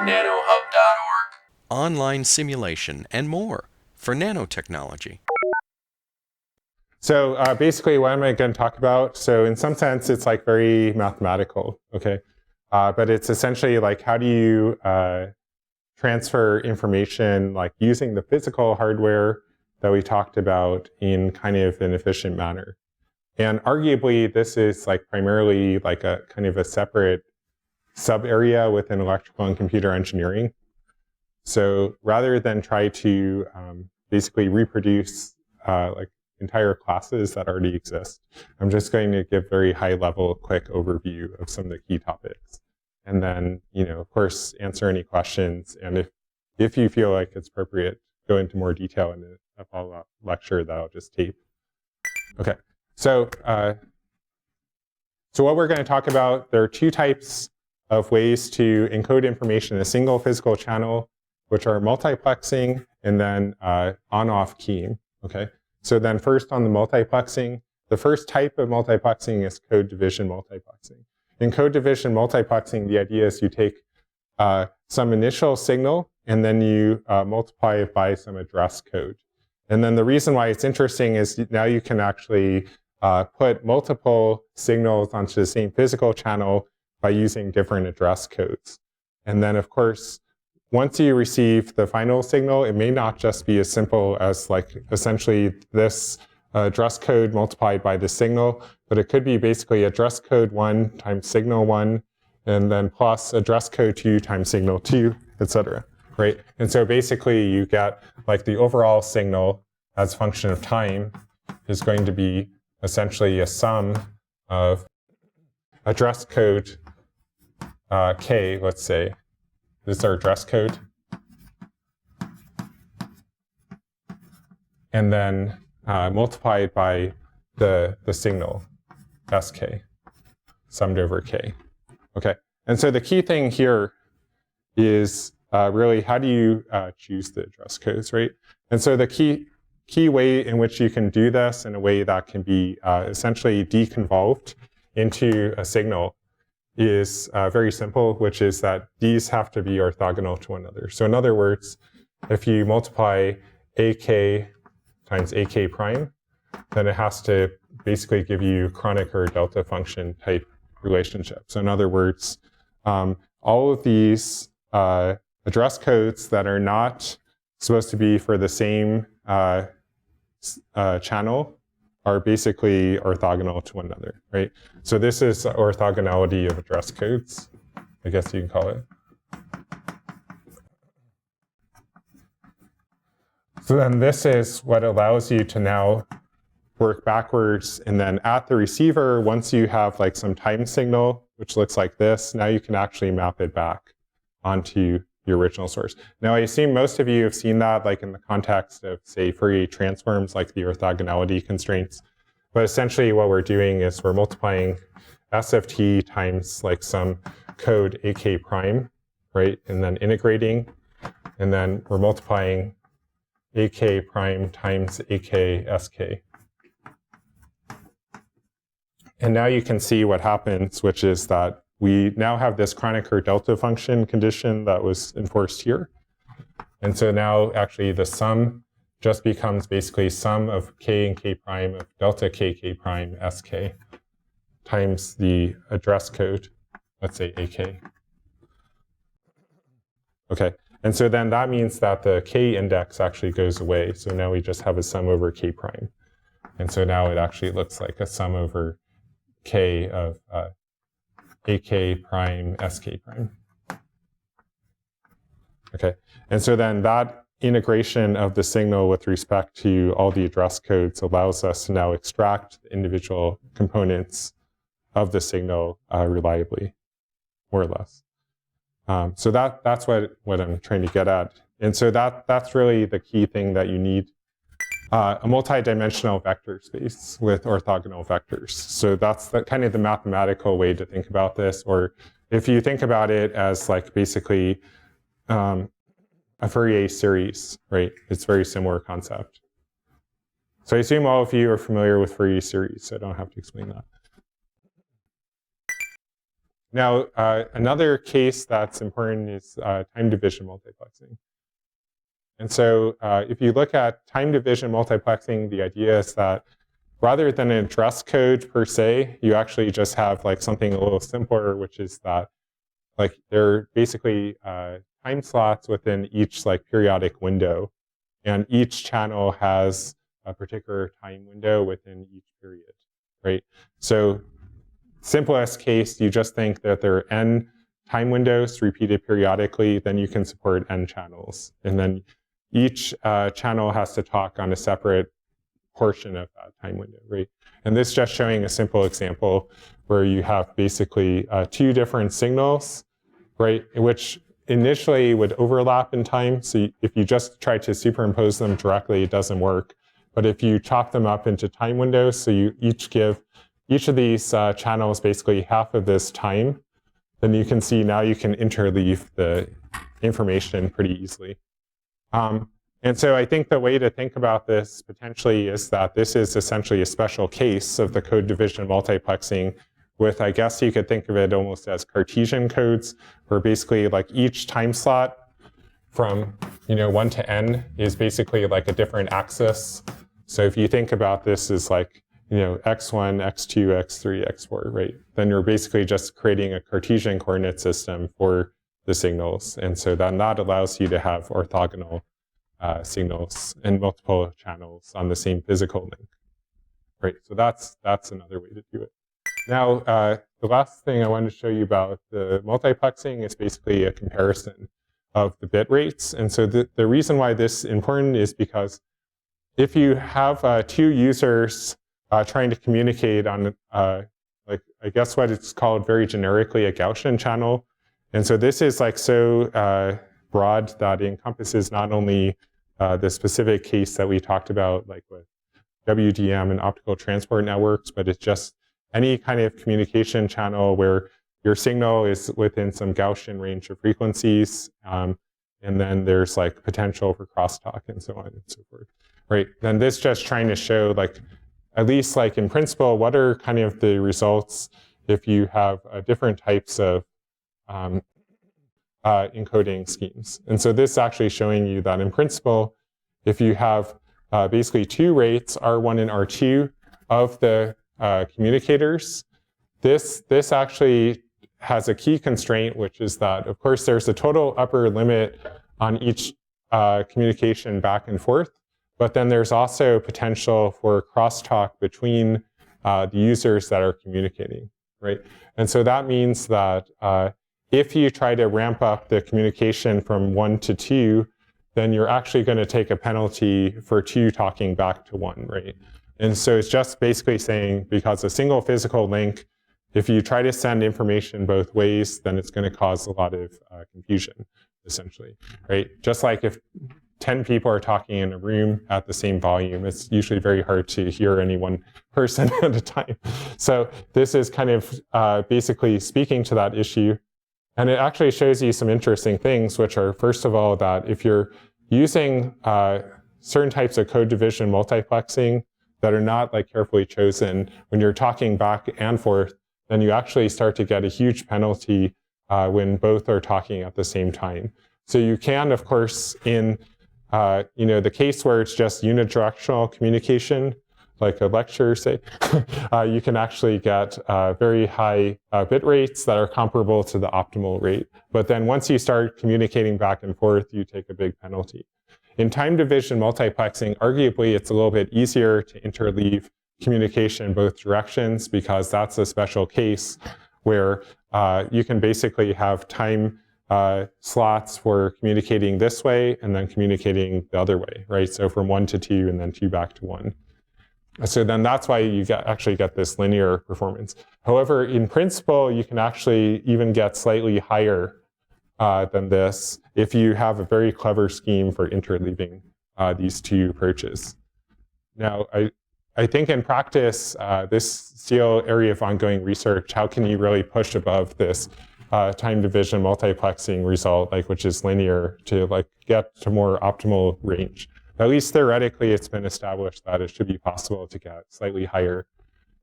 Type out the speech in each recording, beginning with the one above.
nanohub.org. Online simulation and more for nanotechnology. So basically, what am I going to talk about? So in some sense, it's like very mathematical, okay? But it's essentially like, how do you transfer information like using the physical hardware that we talked about in kind of an efficient manner? And arguably, this is like primarily like a kind of a separate sub area within electrical and computer engineering. So rather than try to basically reproduce like entire classes that already exist, I'm just going to give very high level, quick overview of some of the key topics. And then, of course, answer any questions. And if you feel like it's appropriate, go into more detail in a follow-up lecture that I'll just tape. Okay, so what we're going to talk about, there are two types of ways to encode information in a single physical channel, which are multiplexing and then on-off keying, okay? So then first on the multiplexing, the first type of multiplexing is code division multiplexing. In code division multiplexing, the idea is you take some initial signal and then you multiply it by some address code. And then the reason why it's interesting is now you can actually put multiple signals onto the same physical channel by using different address codes. And then, of course, once you receive the final signal, it may not just be as simple as like essentially this address code multiplied by the signal, but it could be basically address code 1 times signal 1, and then plus address code 2 times signal 2, etc. Right? And so basically you get like the overall signal as a function of time is going to be essentially a sum of address code k, let's say. This is our address code. And then multiplied by the signal, sk, summed over k. Okay, and so the key thing here is really how do you choose the address codes, right? And so the key way in which you can do this in a way that can be essentially deconvolved into a signal is very simple, which is that these have to be orthogonal to one another. So in other words, if you multiply ak times ak prime, then it has to basically give you Kronecker delta function type relationship. So in other words, all of these address codes that are not supposed to be for the same channel are basically orthogonal to one another, right? So this is orthogonality of address codes, I guess you can call it. So then this is what allows you to now work backwards, and then at the receiver, once you have like some time signal, which looks like this, now you can actually map it back onto your original source. Now I assume most of you have seen that like in the context of, say, Fourier transforms, like the orthogonality constraints. But essentially what we're doing is we're multiplying s of t times like some code ak prime, right? And then integrating, and then we're multiplying ak prime times ak sk. And now you can see what happens, which is that we now have this Kronecker delta function condition that was enforced here. And so now actually the sum just becomes basically sum of k and k prime of delta k prime sk times the address code, let's say ak. Okay, and so then that means that the k index actually goes away. So now we just have a sum over k prime. And so now it actually looks like a sum over k of ak prime sk prime. Okay, and so then that integration of the signal with respect to all the address codes allows us to now extract the individual components of the signal reliably, more or less. So that's what I'm trying to get at. And so that's really the key thing that you need. A multi-dimensional vector space with orthogonal vectors. So that's kind of the mathematical way to think about this. Or if you think about it as like basically a Fourier series, right? It's a very similar concept. So I assume all of you are familiar with Fourier series, so I don't have to explain that. Now, another case that's important is time division multiplexing. And so if you look at time division multiplexing, the idea is that rather than an address code per se, you actually just have like something a little simpler, which is that like there are basically time slots within each like periodic window, and each channel has a particular time window within each period, right? So simplest case, you just think that there are n time windows repeated periodically, then you can support n channels. And then each channel has to talk on a separate portion of that time window, right? And this is just showing a simple example where you have basically two different signals, right, which initially would overlap in time. So if you just try to superimpose them directly, it doesn't work. But if you chop them up into time windows, so you each give each of these channels basically half of this time, then you can see now you can interleave the information pretty easily. And so I think the way to think about this potentially is that this is essentially a special case of the code division multiplexing with, I guess you could think of it almost as Cartesian codes, where basically like each time slot from 1 to n is basically like a different axis. So if you think about this as like x1, x2, x3, x4, right? Then you're basically just creating a Cartesian coordinate system for the signals. And so then that allows you to have orthogonal signals and multiple channels on the same physical link, right? So that's another way to do it. Now, the last thing I wanted to show you about the multiplexing is basically a comparison of the bit rates. And so the reason why this is important is because if you have two users trying to communicate on, like I guess what it's called very generically a Gaussian channel, and so this is like so broad that it encompasses not only the specific case that we talked about, like with WDM and optical transport networks, but it's just any kind of communication channel where your signal is within some Gaussian range of frequencies, and then there's like potential for crosstalk and so on and so forth, right? Then this just trying to show like, at least like in principle, what are kind of the results if you have different types of encoding schemes. And so this is actually showing you that in principle, if you have basically two rates, R1 and R2, of the communicators, this actually has a key constraint, which is that, of course, there's a total upper limit on each communication back and forth, but then there's also potential for crosstalk between the users that are communicating, right? And so that means that if you try to ramp up the communication from 1 to 2, then you're actually going to take a penalty for 2 talking back to 1, right? And so it's just basically saying, because a single physical link, if you try to send information both ways, then it's going to cause a lot of confusion, essentially, right? Just like if 10 people are talking in a room at the same volume, it's usually very hard to hear any one person at a time. So this is kind of basically speaking to that issue. And it actually shows you some interesting things, which are, first of all, that if you're using certain types of code division multiplexing that are not like carefully chosen, when you're talking back and forth, then you actually start to get a huge penalty when both are talking at the same time. So you can, of course, in the case where it's just unidirectional communication, like a lecture, say, you can actually get very high bit rates that are comparable to the optimal rate. But then once you start communicating back and forth, you take a big penalty. In time division multiplexing, arguably, it's a little bit easier to interleave communication in both directions, because that's a special case where you can basically have time slots for communicating this way and then communicating the other way, right? So from 1 to 2 and then 2 back to 1. So then that's why you actually get this linear performance. However, in principle, you can actually even get slightly higher than this if you have a very clever scheme for interleaving these two approaches. Now, I think in practice, this still area of ongoing research, how can you really push above this time division multiplexing result, like which is linear, to like get to more optimal range? At least theoretically, it's been established that it should be possible to get slightly higher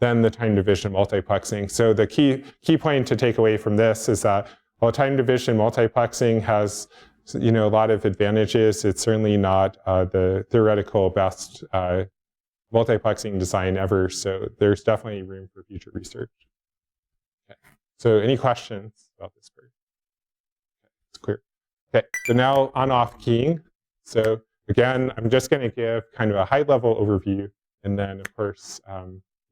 than the time division multiplexing. So the key point to take away from this is that while time division multiplexing has a lot of advantages, it's certainly not the theoretical best multiplexing design ever. So there's definitely room for future research. Okay. So any questions about this part? Okay, it's clear. Okay, so now on-off keying. So again, I'm just going to give kind of a high-level overview, and then of course,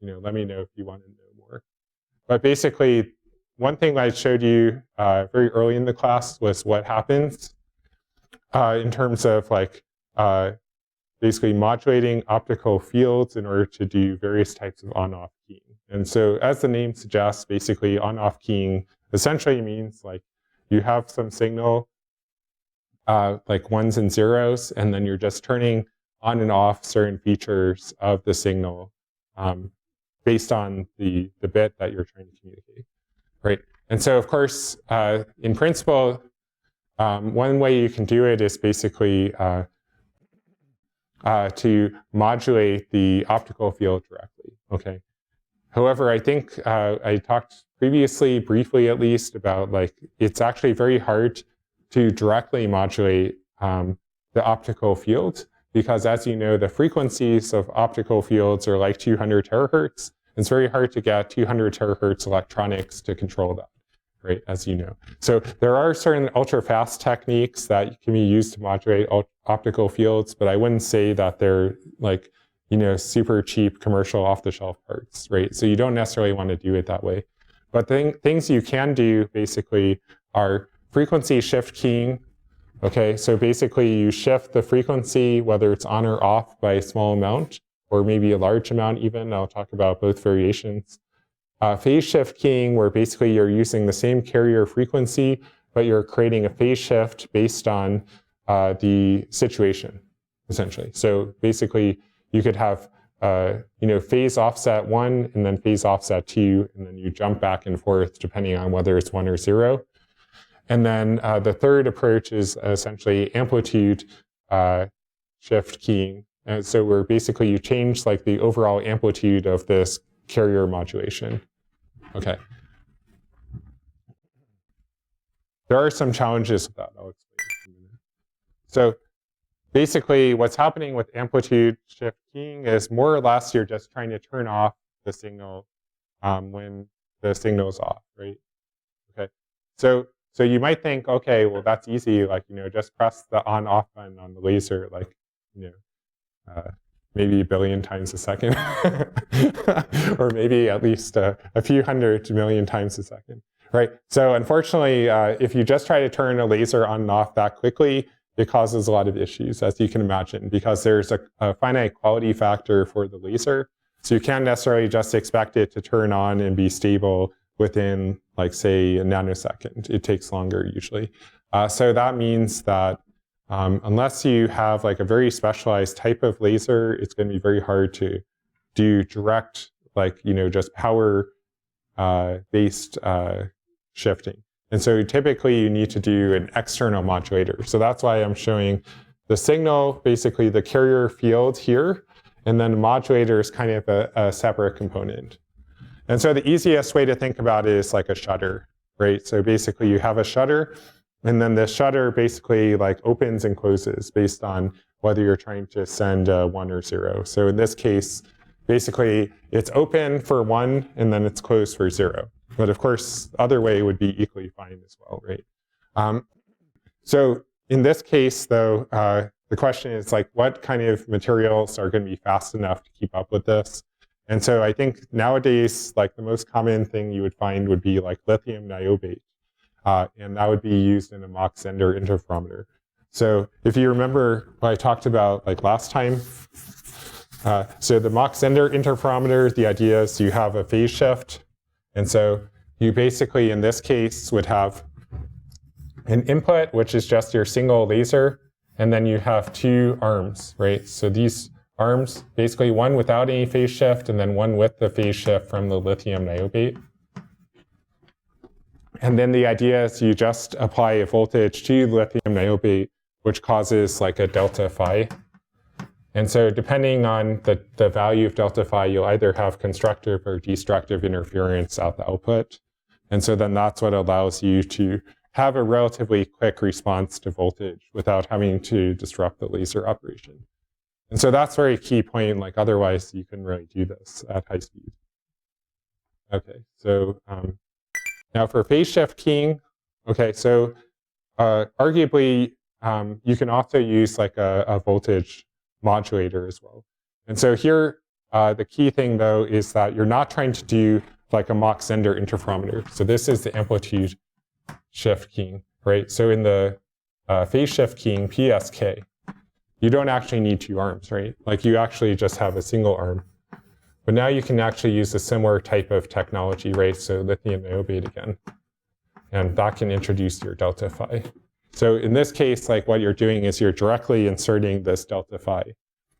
let me know if you want to know more. But basically, one thing I showed you very early in the class was what happens in terms of basically modulating optical fields in order to do various types of on-off keying. And so as the name suggests, basically on-off keying essentially means you have some signal like ones and zeros, and then you're just turning on and off certain features of the signal based on the bit that you're trying to communicate, right? And so, of course, in principle, one way you can do it is basically to modulate the optical field directly, okay? However, I think I talked previously, briefly at least, about it's actually very hard to directly modulate the optical field, because as you know, the frequencies of optical fields are like 200 terahertz. It's very hard to get 200 terahertz electronics to control that, right, as you know. So there are certain ultra-fast techniques that can be used to modulate optical fields, but I wouldn't say that they're super cheap commercial off-the-shelf parts, right? So you don't necessarily want to do it that way. But things you can do basically are frequency shift keying. Okay, so basically you shift the frequency, whether it's on or off, by a small amount, or maybe a large amount even. I'll talk about both variations. Phase shift keying, where basically you're using the same carrier frequency, but you're creating a phase shift based on the situation, essentially. So basically you could have phase offset 1 and then phase offset 2, and then you jump back and forth depending on whether it's 1 or 0. And then the third approach is essentially amplitude shift keying. And so where basically you change the overall amplitude of this carrier modulation. Okay. There are some challenges with that. I'll explain in a minute. So basically what's happening with amplitude shift keying is more or less you're just trying to turn off the signal when the signal is off, right? Okay. So you might think, okay, well, that's easy. Just press the on/off button on the laser, maybe a billion times a second, or maybe at least a few 100 million times a second, right? So unfortunately, if you just try to turn a laser on and off that quickly, it causes a lot of issues, as you can imagine, because there's a finite quality factor for the laser. So you can't necessarily just expect it to turn on and be stable within, say, a nanosecond. It takes longer usually. So that means that unless you have a very specialized type of laser, it's going to be very hard to do direct, just power based shifting. And so typically you need to do an external modulator. So that's why I'm showing the signal, basically the carrier field here, and then the modulator is kind of a separate component. And so the easiest way to think about it is like a shutter, right? So basically you have a shutter, and then the shutter basically opens and closes based on whether you're trying to send 1 or 0. So in this case, basically it's open for 1 and then it's closed for 0. But of course, the other way would be equally fine as well, right? So in this case, though, the question is what kind of materials are going to be fast enough to keep up with this? And so I think nowadays, the most common thing you would find would be lithium niobate. And that would be used in a Mach-Zehnder interferometer. So if you remember what I talked about last time, so the Mach-Zehnder interferometer, the idea is you have a phase shift. And so you basically, in this case, would have an input, which is just your single laser, and then you have 2 arms, right? So these arms, basically one without any phase shift, and then one with the phase shift from the lithium niobate. And then the idea is you just apply a voltage to lithium niobate, which causes a delta phi. And so depending on the value of delta phi, you'll either have constructive or destructive interference at the output. And so then that's what allows you to have a relatively quick response to voltage without having to disrupt the laser operation. And so that's a very key point, like otherwise you couldn't really do this at high speed. Okay, so now for phase shift keying, okay, so arguably you can also use like a voltage modulator as well. And so here, the key thing though is that you're not trying to do like a Mach-Zehnder interferometer. So this is the amplitude shift keying, right? So in the phase shift keying, PSK, you don't actually need two arms, right? Like you actually just have a single arm. But now you can actually use a similar type of technology, right? So lithium niobate again. And that can introduce your delta phi. So in this case, like what you're doing is you're directly inserting this delta phi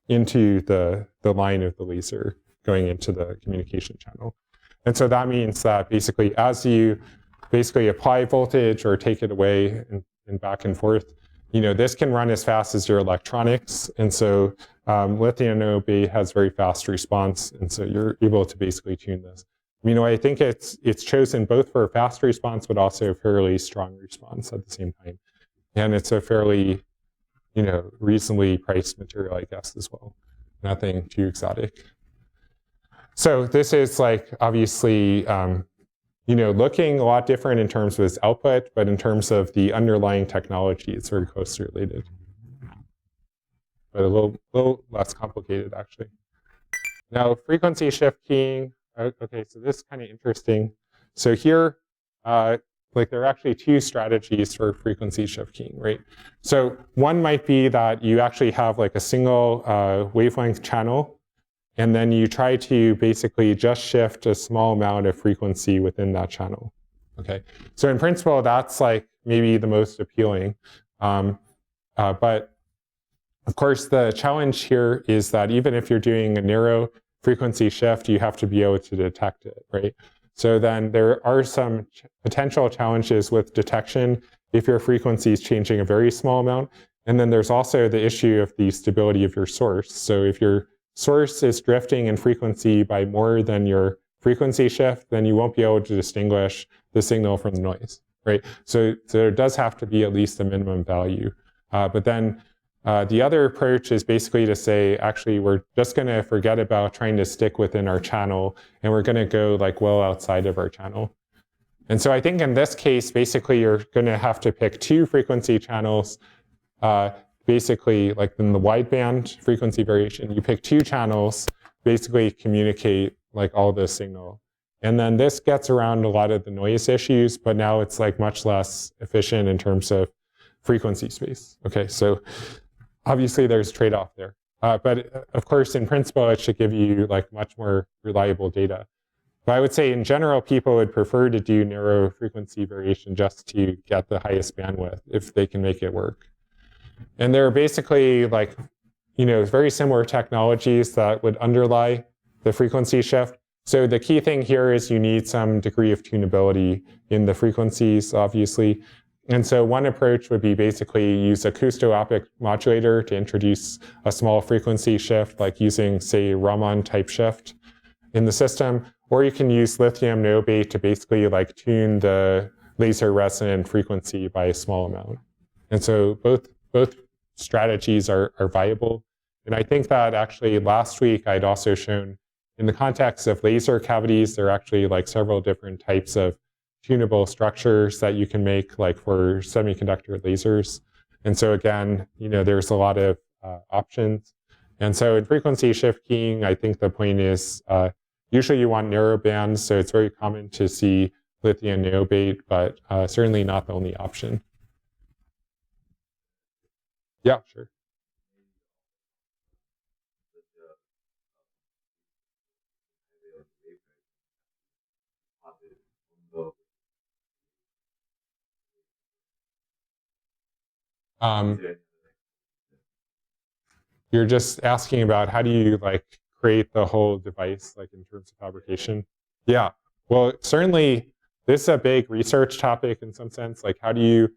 into the line of the laser going into the communication channel. And so that means that basically as you basically apply voltage or take it away and back and forth, you know, this can run as fast as your electronics. And so lithium niobate has very fast response. And so you're able to basically tune this. You know, I think it's chosen both for a fast response, but also a fairly strong response at the same time. And it's a fairly, you know, reasonably priced material, I guess, as well. Nothing too exotic. So this is like, obviously, you know, looking a lot different in terms of its output, but in terms of the underlying technology, it's very closely related. But a little less complicated, actually. Now, frequency shift keying. Okay, so this is kind of interesting. So here, like there are actually two strategies for frequency shift keying, right? So one might be that you actually have like a single wavelength channel, and then you try to basically just shift a small amount of frequency within that channel, okay? So in principle, that's like maybe the most appealing. But of course, the challenge here is that even if you're doing a narrow frequency shift, you have to be able to detect it, right? So then there are some potential challenges with detection if your frequency is changing a very small amount. And then there's also the issue of the stability of your source. So if your source is drifting in frequency by more than your frequency shift, then you won't be able to distinguish the signal from the noise, right? So there does have to be at least a minimum value. But then the other approach is basically to say, actually, we're just going to forget about trying to stick within our channel, and we're going to go like well outside of our channel. And so I think in this case, basically, you're going to have to pick two frequency channels. Basically, like in the wideband frequency variation, you pick two channels, basically communicate like all the signal. And then this gets around a lot of the noise issues, but now it's like much less efficient in terms of frequency space. Okay, so obviously there's trade-off there. But of course, in principle, it should give you like much more reliable data. But I would say in general, people would prefer to do narrow frequency variation just to get the highest bandwidth if they can make it work. And there are basically like, you know, very similar technologies that would underlie the frequency shift. So the key thing here is you need some degree of tunability in the frequencies, obviously. And so one approach would be basically use a acousto-optic modulator to introduce a small frequency shift, like using, say, Raman type shift in the system. Or you can use lithium niobate to basically like tune the laser resonant frequency by a small amount. And so both strategies are viable. And I think that actually last week I'd also shown in the context of laser cavities, there are actually like several different types of tunable structures that you can make like for semiconductor lasers. And so again, you know, there's a lot of options. And so in frequency shift keying, I think the point is usually you want narrow bands. So it's very common to see lithium niobate, but certainly not the only option. Yeah, sure. You're just asking about how do you like create the whole device like in terms of fabrication? Yeah, well, certainly this is a big research topic in some sense. Like how do you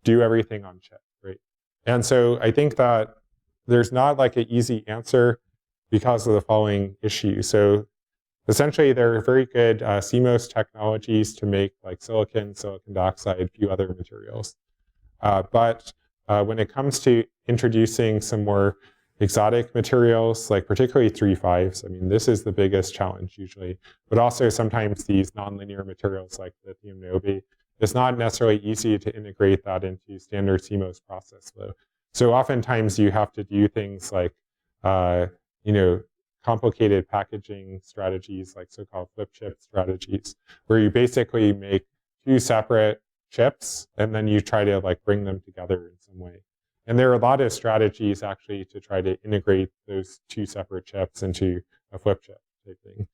do everything on chip, right? And so I think that there's not like an easy answer because of the following issue. So essentially, there are very good CMOS technologies to make like silicon dioxide, a few other materials. But when it comes to introducing some more exotic materials, like particularly 3,5s, I mean, this is the biggest challenge usually, but also sometimes these nonlinear materials like lithium niobate, it's not necessarily easy to integrate that into standard CMOS process flow. So oftentimes you have to do things like, complicated packaging strategies, like so-called flip chip strategies, where you basically make two separate chips and then you try to like bring them together in some way. And there are a lot of strategies actually to try to integrate those two separate chips into a flip chip type thing.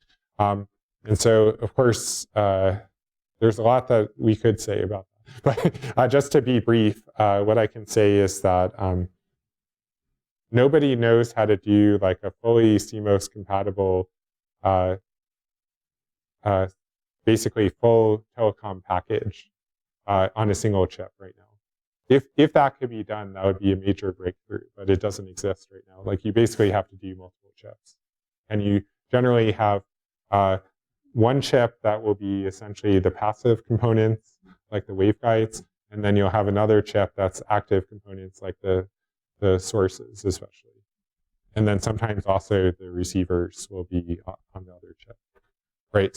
And so, of course, there's a lot that we could say about that. But just to be brief, what I can say is that nobody knows how to do like a fully CMOS compatible, basically full telecom package on a single chip right now. If that could be done, that would be a major breakthrough, but it doesn't exist right now. Like you basically have to do multiple chips. And you generally have one chip that will be essentially the passive components, like the waveguides, and then you'll have another chip that's active components, like the sources especially. And then sometimes also the receivers will be on the other chip. Right,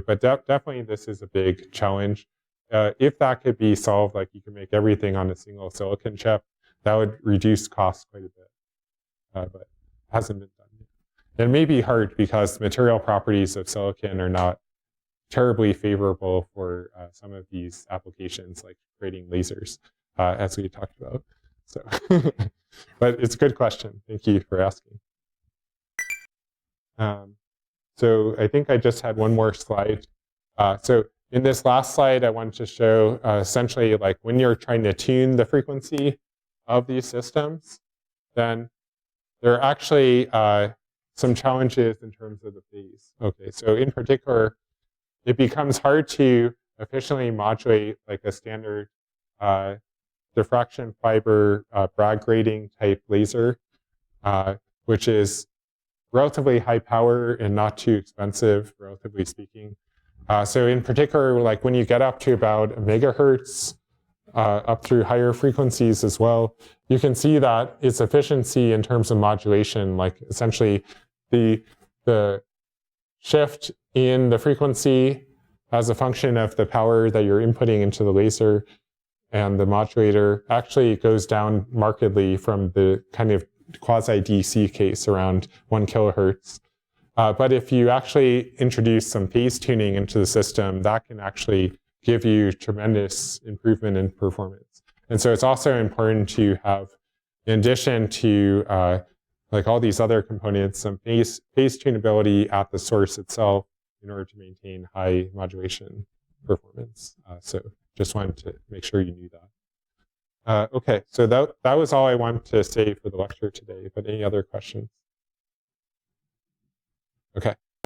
but definitely this is a big challenge. If that could be solved, like you can make everything on a single silicon chip, that would reduce costs quite a bit, but it hasn't been done yet. And it may be hard because the material properties of silicon are not terribly favorable for some of these applications, like creating lasers, as we talked about. So, but it's a good question. Thank you for asking. So I think I just had one more slide. So in this last slide, I wanted to show essentially like when you're trying to tune the frequency of these systems, then there are actually some challenges in terms of the phase. Okay, so in particular, it becomes hard to efficiently modulate like a standard diffraction fiber Bragg grating type laser, which is relatively high power and not too expensive, relatively speaking. So in particular, like when you get up to about a megahertz, up through higher frequencies as well, you can see that its efficiency in terms of modulation, like essentially the shift in the frequency as a function of the power that you're inputting into the laser and the modulator actually goes down markedly from the kind of quasi-DC case around 1 kilohertz. But if you actually introduce some phase tuning into the system, that can actually give you tremendous improvement in performance. And so it's also important to have, in addition to like all these other components, some phase tunability at the source itself in order to maintain high modulation performance. So just wanted to make sure you knew that. Okay, so that was all I wanted to say for the lecture today, but any other questions? Okay.